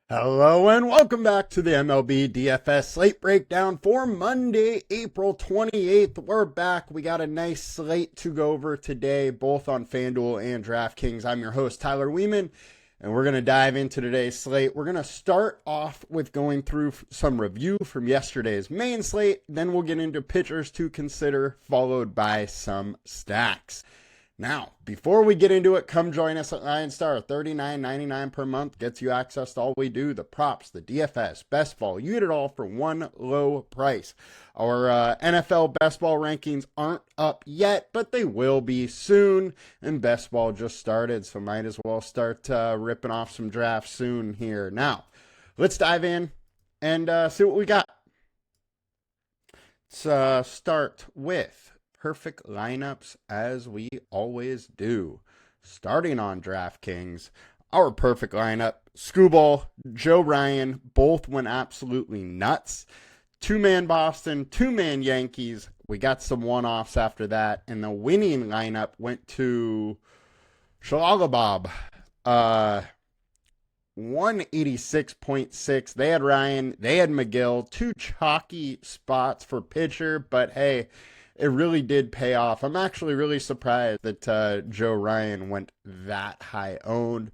Hello and welcome back to the MLB DFS slate breakdown for Monday, April 28th. We're back. We got a nice slate to go over today, both on FanDuel and DraftKings. I'm your host, Tyler Wiemann, and we're going to dive into today's slate. We're going to start off with going through some review from yesterday's main slate. Then we'll get into pitchers to consider, followed by some stacks. Now, before we get into it, come join us at LineStar. $39.99 per month gets you access to all we do, the props, the DFS, best ball. You get it all for one low price. Our NFL best ball rankings aren't up yet, but they will be soon. And best ball just started, so might as well start ripping off some drafts soon here. Now, let's dive in and see what we got. Let's start with perfect lineups as we always do. Starting on DraftKings, our perfect lineup, Scooball, Joe Ryan, both went absolutely nuts. Two-man Boston, two-man Yankees. We got some one-offs after that, and the winning lineup went to Shalalabob. 186.6. They had Ryan, they had McGill, two chalky spots for pitcher, but hey, it really did pay off. I'm actually really surprised that Joe Ryan went that high owned.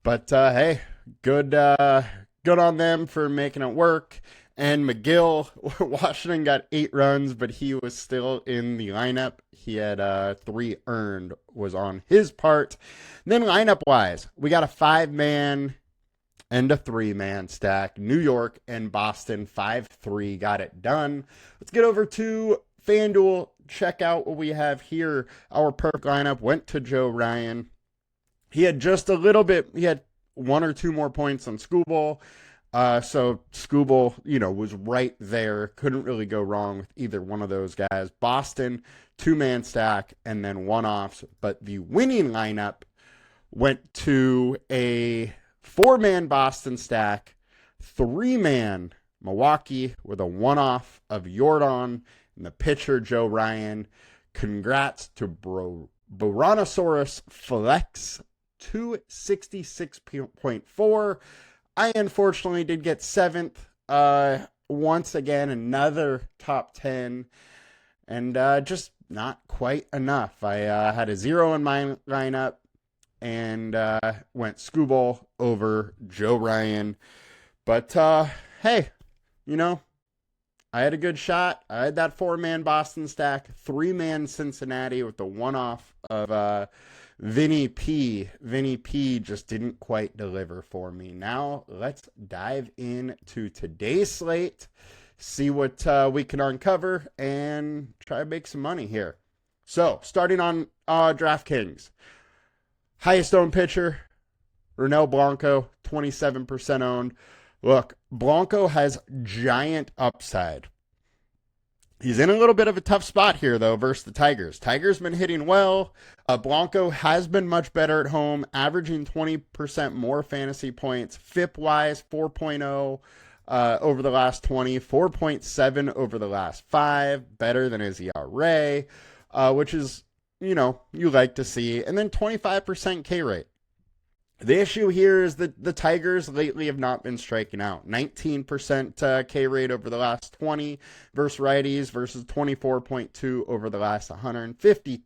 But hey, good on them for making it work. And McGill, Washington got 8 runs, but he was still in the lineup. He had 3 earned was on his part. Then lineup-wise, we got a 5-man and a 3-man stack. New York and Boston, 5-3, got it done. Let's get over to FanDuel. Check out what we have here. Our perfect lineup went to Joe Ryan. He had just a little bit, he had 1 or 2 more points on Scooball. So Scooball, was right there. Couldn't really go wrong with either one of those guys. Boston, 2-man stack, and then one-offs. But the winning lineup went to a 4-man Boston stack, 3-man Milwaukee with a one-off of Yordan, and the pitcher, Joe Ryan. Congrats to Boronosaurus Flex, 266.4. I unfortunately did get 7th. Once again, another top 10. And just not quite enough. I had a 0 in my lineup and went Scooball over Joe Ryan. But hey, I had a good shot. I had that 4-man Boston stack, 3-man Cincinnati with the one-off of Vinny P. Vinny P just didn't quite deliver for me. Now, let's dive into today's slate, see what we can uncover, and try to make some money here. So, starting on DraftKings. Highest owned pitcher, Ronel Blanco, 27% owned. Look, Blanco has giant upside. He's in a little bit of a tough spot here, though, versus the Tigers. Tigers been hitting well. Blanco has been much better at home, averaging 20% more fantasy points. FIP-wise, 4.0 over the last 20, 4.7 over the last 5, better than his ERA, which is, you like to see. And then 25% K rate. The issue here is that the Tigers lately have not been striking out. 19% K rate over the last 20 versus righties versus 24.2 over the last 150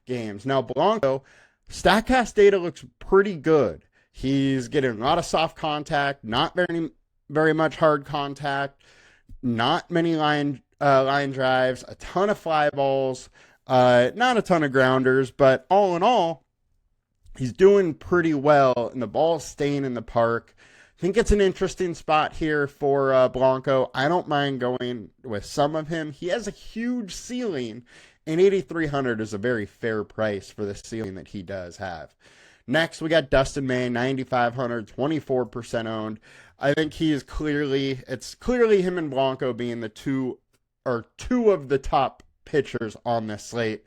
games. Now, Blanco, StatCast data looks pretty good. He's getting a lot of soft contact, not very much hard contact, not many line drives, a ton of fly balls, not a ton of grounders, but all in all, he's doing pretty well, and the ball's staying in the park. I think it's an interesting spot here for Blanco. I don't mind going with some of him. He has a huge ceiling, and 8,300 is a very fair price for the ceiling that he does have. Next, we got Dustin May, 9,500, 24% owned. I think it's clearly him and Blanco being the two of the top pitchers on this slate.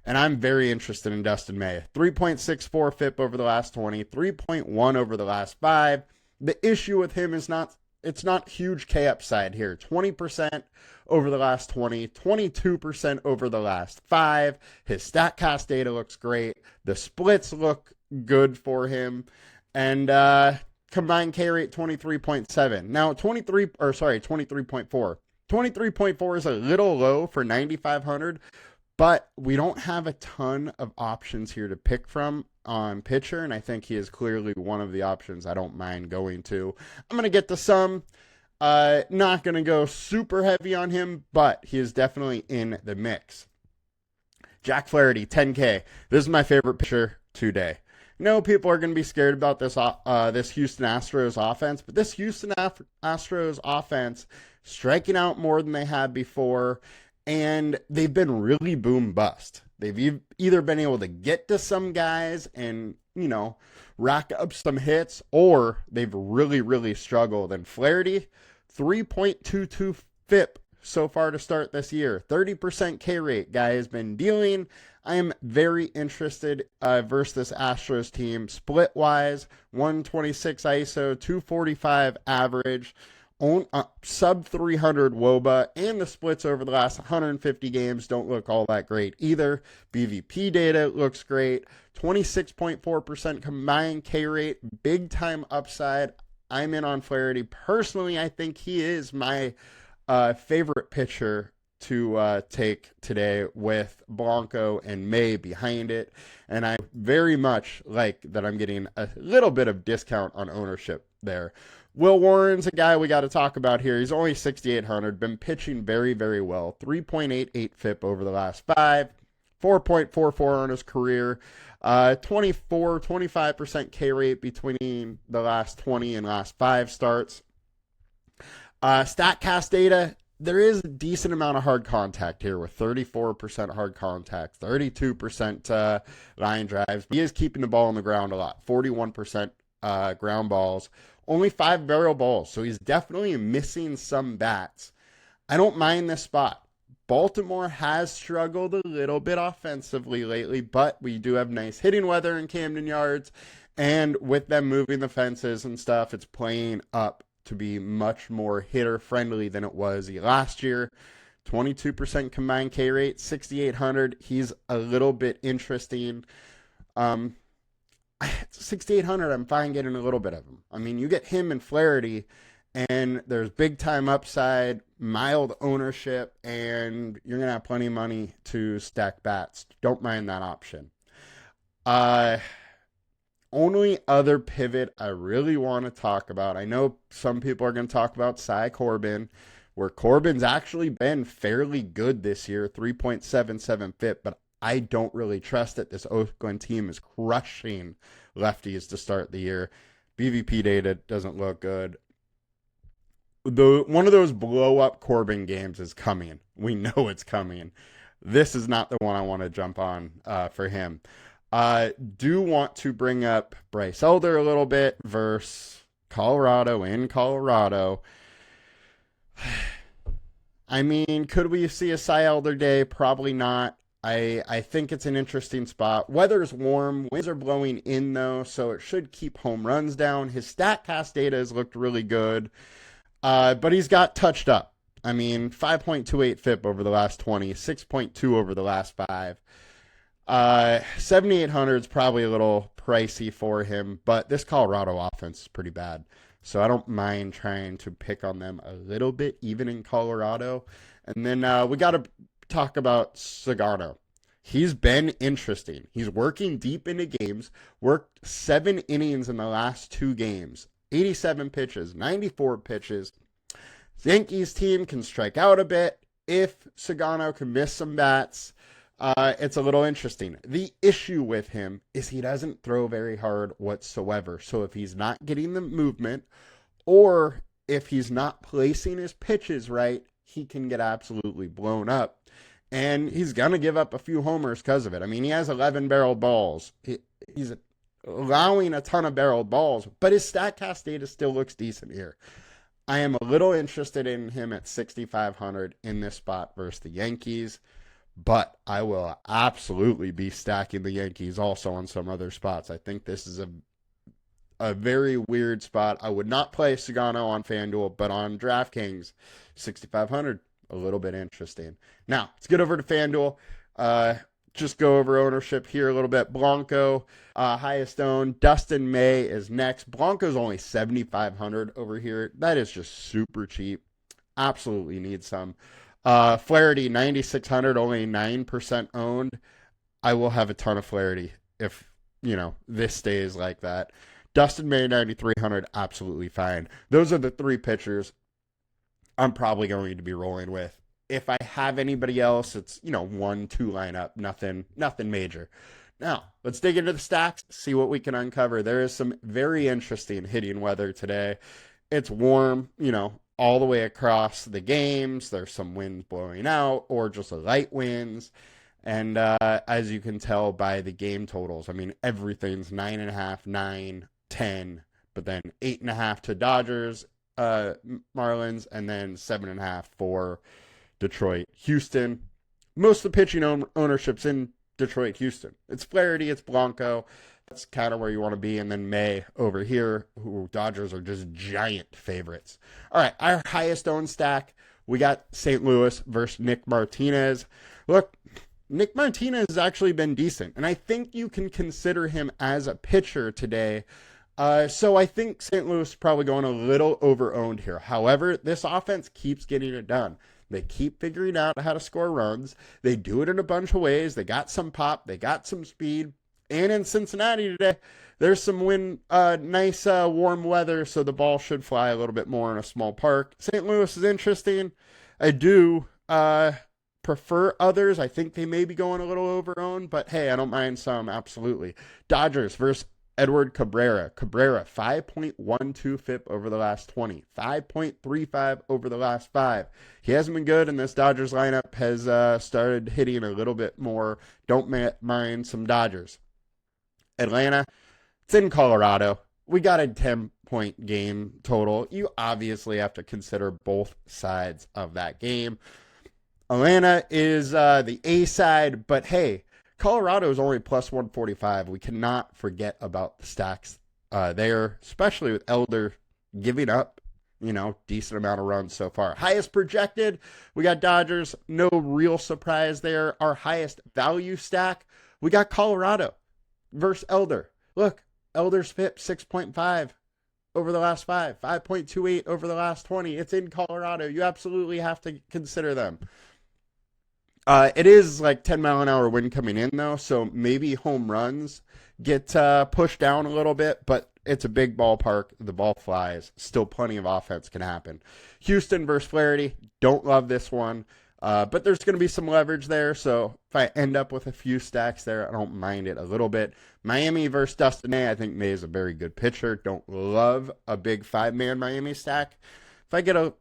And I'm very interested in Dustin May. 3.64 FIP over the last 20, 3.1 over the last 5. The issue with him is it's not huge K upside here. 20% over the last 20, 22% over the last 5. His StatCast data looks great. The splits look good for him. And combined K rate 23.7. Now 23.4. 23.4 is a little low for 9,500, but we don't have a ton of options here to pick from on pitcher, and I think he is clearly one of the options I don't mind going to. I'm going to get to some. Not going to go super heavy on him, but he is definitely in the mix. Jack Flaherty, 10K. This is my favorite pitcher today. No, people are going to be scared about this Houston Astros offense, but this Houston Astros offense striking out more than they had before, and they've been really boom bust. They've either been able to get to some guys and, rack up some hits, or they've really, really struggled. And Flaherty, 3.22 FIP so far to start this year. 30% K rate guy has been dealing. I am very interested versus this Astros team. Split-wise, 126 ISO, 245 average, sub 300 WOBA, and the splits over the last 150 games don't look all that great either. BVP data looks great. 26.4% combined K rate, big time upside. I'm in on Flaherty. Personally, I think he is my favorite pitcher to take today, with Blanco and May behind it. And I very much like that I'm getting a little bit of discount on ownership there. Will Warren's a guy we got to talk about here. He's only 6,800, been pitching very, very well. 3.88 FIP over the last 5, 4.44 on his career, 25% K rate between the last 20 and last 5 starts. StatCast data, there is a decent amount of hard contact here with 34% hard contact, 32% line drives. He is keeping the ball on the ground a lot, 41% ground balls, only 5 barrel balls. So he's definitely missing some bats. I don't mind this spot. Baltimore has struggled a little bit offensively lately, but we do have nice hitting weather in Camden Yards. And with them moving the fences and stuff, it's playing up to be much more hitter friendly than it was last year. 22% combined K rate, 6,800. He's a little bit interesting. 6,800, I'm fine getting a little bit of him. I mean, you get him and Flaherty, and there's big time upside, mild ownership, and you're going to have plenty of money to stack bats. Don't mind that option. Only other pivot I really want to talk about, I know some people are going to talk about Cy Corbin, where Corbin's actually been fairly good this year, 3.77 FIP, but I don't really trust it. This Oakland team is crushing lefties to start the year. BVP data doesn't look good. One of those blow-up Corbin games is coming. We know it's coming. This is not the one I want to jump on for him. Do want to bring up Bryce Elder a little bit versus Colorado in Colorado. I mean, could we see a Cy Elder day? Probably not. I think it's an interesting spot. Weather's warm. Winds are blowing in, though, so it should keep home runs down. His StatCast data has looked really good, but he's got touched up. I mean, 5.28 FIP over the last 20, 6.2 over the last 5. 7,800 is probably a little pricey for him, but this Colorado offense is pretty bad. So I don't mind trying to pick on them a little bit, even in Colorado. And then we got to talk about Sagano. He's been interesting. He's working deep into games, worked 7 innings in the last 2 games, 87 pitches, 94 pitches. The Yankees team can strike out a bit. If Sagano can miss some bats, it's a little interesting. The issue with him is he doesn't throw very hard whatsoever. So if he's not getting the movement, or if he's not placing his pitches right, he can get absolutely blown up. And he's going to give up a few homers because of it. I mean, he has 11 barrel balls. He's allowing a ton of barreled balls, but his StatCast data still looks decent here. I am a little interested in him at 6,500 in this spot versus the Yankees, but I will absolutely be stacking the Yankees also on some other spots. I think this is a very weird spot. I would not play Sagano on FanDuel, but on DraftKings, 6,500, a little bit interesting. Now, let's get over to FanDuel. just go over ownership here a little bit. Blanco, highest owned. Dustin May is next. Blanco's only 7,500 over here. That is just super cheap. Absolutely need some. Flaherty, 9,600, only 9% owned. I will have a ton of Flaherty if, this stays like that. Dustin May, 9,300, absolutely fine. Those are the three pitchers I'm probably going to be rolling with. If I have anybody else, it's, 1-2 lineup, nothing major. Now, let's dig into the stacks, see what we can uncover. There is some very interesting hitting weather today. It's warm, all the way across the games. There's some winds blowing out or just light winds. And as you can tell by the game totals, I mean, everything's 9.5, 9, 10, but then 8.5 to Dodgers, Marlins, and then 7.5 for Detroit, Houston. Most of the pitching ownership's in Detroit, Houston. It's Flaherty, it's Blanco. That's kind of where you want to be. And then May over here, who Dodgers are just giant favorites. All right, our highest owned stack, we got St. Louis versus Nick Martinez. Look, Nick Martinez has actually been decent, and I think you can consider him as a pitcher today. So I think St. Louis is probably going a little over-owned here. However, this offense keeps getting it done. They keep figuring out how to score runs. They do it in a bunch of ways. They got some pop. They got some speed. And in Cincinnati today, there's some nice warm weather, so the ball should fly a little bit more in a small park. St. Louis is interesting. I do prefer others. I think they may be going a little over-owned, but hey, I don't mind some, absolutely. Dodgers versus Edward Cabrera. Cabrera, 5.12 FIP over the last 20. 5.35 over the last 5. He hasn't been good, and this Dodgers lineup has started hitting a little bit more. Don't mind some Dodgers. Atlanta, it's in Colorado. We got a 10-point game total. You obviously have to consider both sides of that game. Atlanta is the A side, but hey, Colorado is only plus 145. We cannot forget about the stacks there, especially with Elder giving up, decent amount of runs so far. Highest projected, we got Dodgers. No real surprise there. Our highest value stack, we got Colorado versus Elder. Look, Elder's FIP 6.5 over the last 5, 5.28 over the last 20. It's in Colorado. You absolutely have to consider them. It is like 10-mile-an-hour wind coming in, though, so maybe home runs get pushed down a little bit, but it's a big ballpark. The ball flies. Still plenty of offense can happen. Houston versus Flaherty. Don't love this one, but there's going to be some leverage there, so if I end up with a few stacks there, I don't mind it a little bit. Miami versus Dustin May. I think May is a very good pitcher. Don't love a big 5-man Miami stack. If I get a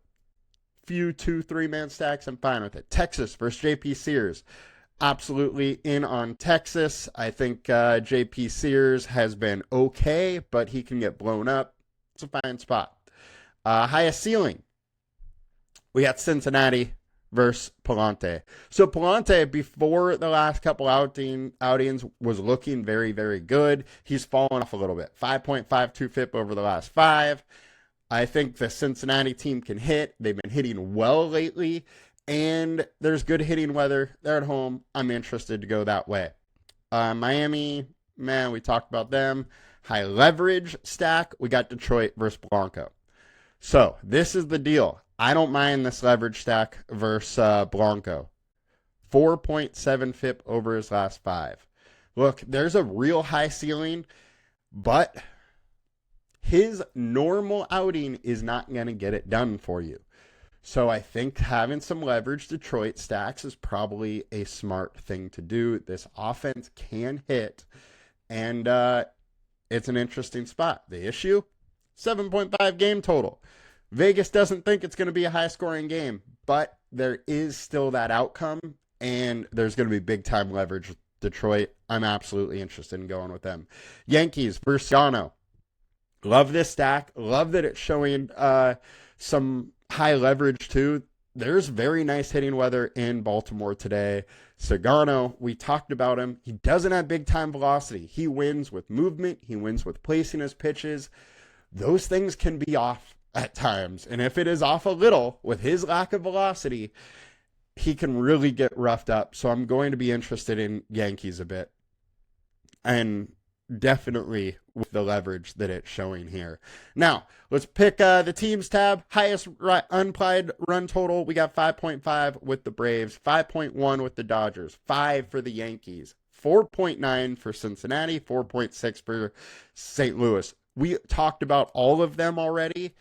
few 2-3-man stacks, I'm fine with it. Texas versus JP Sears. Absolutely in on Texas. I think JP Sears has been okay, but he can get blown up. It's a fine spot. Highest ceiling, we got Cincinnati versus Palante. So Palante, before the last couple outings, was looking very, very good. He's fallen off a little bit. 5.52 FIP over the last 5. I think the Cincinnati team can hit. They've been hitting well lately, and there's good hitting weather. They're at home. I'm interested to go that way. Miami, man, we talked about them. High leverage stack, we got Detroit versus Blanco. So this is the deal. I don't mind this leverage stack versus Blanco. 4.7 FIP over his last 5. Look, there's a real high ceiling, but his normal outing is not going to get it done for you. So I think having some leverage Detroit stacks is probably a smart thing to do. This offense can hit, and it's an interesting spot. The issue, 7.5 game total. Vegas doesn't think it's going to be a high-scoring game, but there is still that outcome, and there's going to be big-time leverage with Detroit. I'm absolutely interested in going with them. Yankees versus Yano. Love this stack. Love that it's showing some high leverage too. There's very nice hitting weather in Baltimore today. Sagano, we talked about him. He doesn't have big time velocity. He wins with movement. He wins with placing his pitches. Those things can be off at times. And if it is off a little with his lack of velocity, he can really get roughed up. So I'm going to be interested in Yankees a bit. And definitely with the leverage that it's showing here. Now, let's pick the teams tab. Highest unapplied run total. We got 5.5 with the Braves, 5.1 with the Dodgers, 5 for the Yankees, 4.9 for Cincinnati, 4.6 for St. Louis. We talked about all of them already.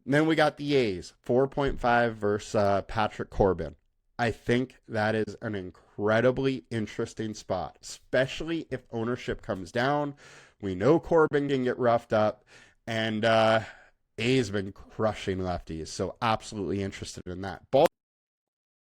And then we got the A's, 4.5 versus Patrick Corbin. I think that is an incredibly interesting spot, especially if ownership comes down. We know Corbin can get roughed up, and A's been crushing lefties, so absolutely interested in that. And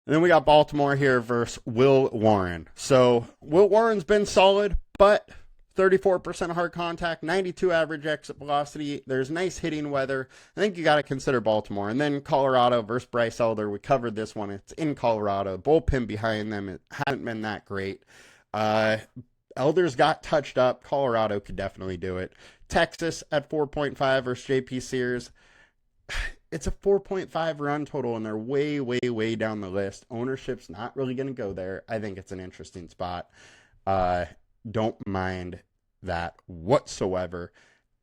then we got Baltimore here versus Will Warren. So Will Warren's been solid, but 34% hard contact, 92 average exit velocity. There's nice hitting weather. I think you got to consider Baltimore. And then Colorado versus Bryce Elder. We covered this one. It's in Colorado. Bullpen behind them. It hasn't been that great. Elder's got touched up. Colorado could definitely do it. Texas at 4.5 versus JP Sears. It's a 4.5 run total, and they're way, way, way down the list. Ownership's not really going to go there. I think it's an interesting spot. Don't mind that whatsoever.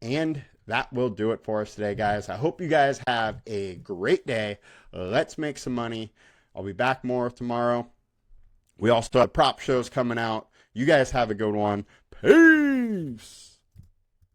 And that will do it for us today, guys. I hope you guys have a great day. Let's make some money. I'll be back more tomorrow. We also have prop shows coming out. You guys have a good one. Peace.